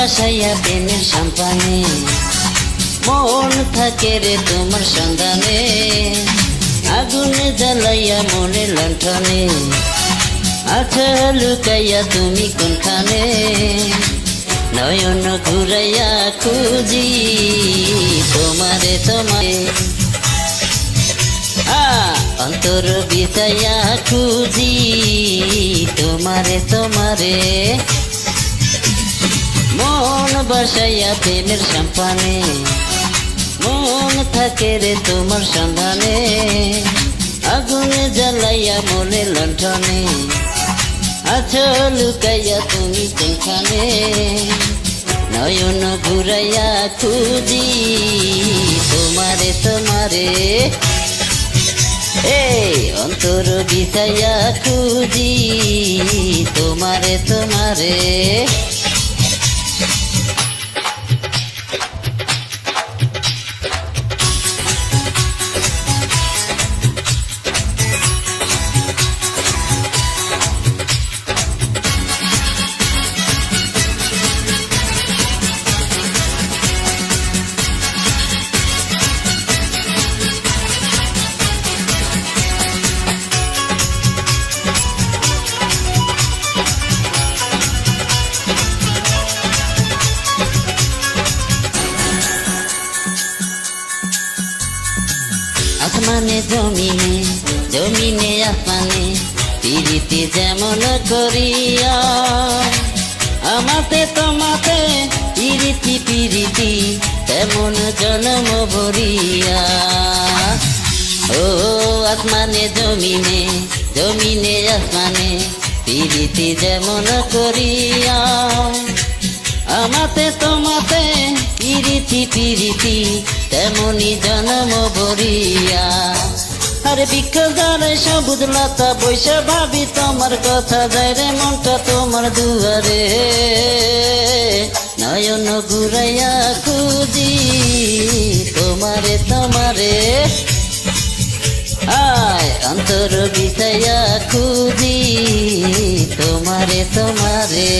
বাসাইয়া প্রেমের সম্পানে, মন থাকে রে তোমার সন্ধানে, আগুনে জ্বালাইয়া মনে লণ্ঠনে, আঠা লুকাইয়া তুমি কোনখানে, নয়ন ঘুরাইয়া খুঁজি তোমারে তোমারে, অন্তর বিছাইয়া খুঁজি তোমারে তোমারে, মন বাসাইয়া প্রেমের সম্পানে, মন থাকে রে তোমার সন্ধানে, আগুনে জ্বালাইয়া মনে লণ্ঠনে, আছো লুকাইয়া তুমি কোনখানে, নয়ন ঘুরাইয়া খুঁজি তোমারে তোমারে, অন্তর বিছাইয়া খুঁজি তোমারে তোমারে। আসমানে জমিনে, জমিনে আসমানে, পিরিতি যেমন করিয়া, আমাতে তোমাতে পিরিতি পিরিতি তেমন জন্ম ভরিয়া। ও আসমানে জমিনে, জমিনে আসমানে, পিরিতি যেমন করিয়া, আমাতে তোমাতে পিরিতি পিরিতি তেমনি জন্ম ভরিয়া। আরে বিক্ষারে সবুজ লতা বৈশা ভাবি তোমার কথা, যায় রে মনটা তোমার দুয়ারে, নয়ন ঘুরাইয়া খুঁজি তোমারে তোমারে, অন্তর বিছাইয়া খুঁজি তোমারে তোমারে।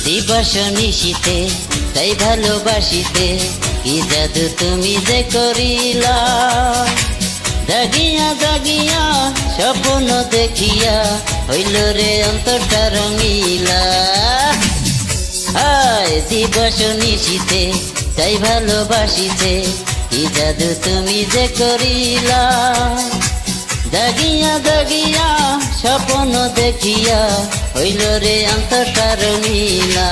দিবস নিশীতে তাই ভালোবাসিতে, কি জাদু তুমি যে করিলা, জাগিয়া জাগিয়া স্বপ্ন দেখিয়া হইল রে অন্তরটা রঙিলা। দিবস নিশীতে তাই ভালোবাসিতে, কি জাদু তুমি যে করিলা, জাগিয়া জাগিয়া স্বপ্ন দেখিয়া হইল রে অন্তরটা রঙিলা।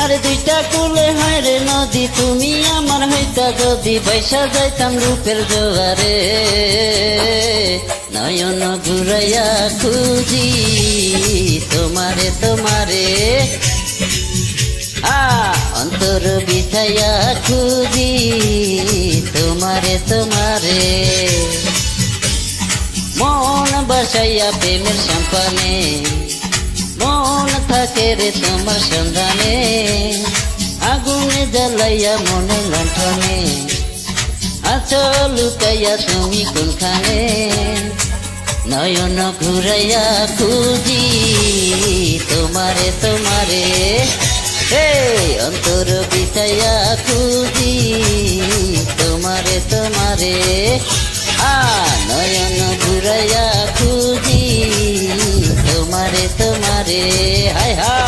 আরে দুইটা কুলে হয় রে নদী, তুমি আমার হইতা যদি, বাইসা যাইতাম রূপের জোয়ারে, নয়ন ঘুরাইয়া খুঁজি তোমারে তোমারে, অন্তর বিছাইয়া খুঁজি তোমারে তোমারে, মন বাসাইয়া প্রেমের সম্পানে, মন থাকে রে তোমার সন্ধানে, আগুনে জ্বালাইয়া মনে লণ্ঠনে, আছো লুকাইয়া তুমি কোনখানে, নয়ন ঘুরাইয়া খুঁজি তোমারে তোমারে, অন্তর বিছাইয়া খুঁজি তোমারে তোমারে, নয়ন ঘুরাইয়া খুঁজি তোমারে তোমারে। হায় হায়।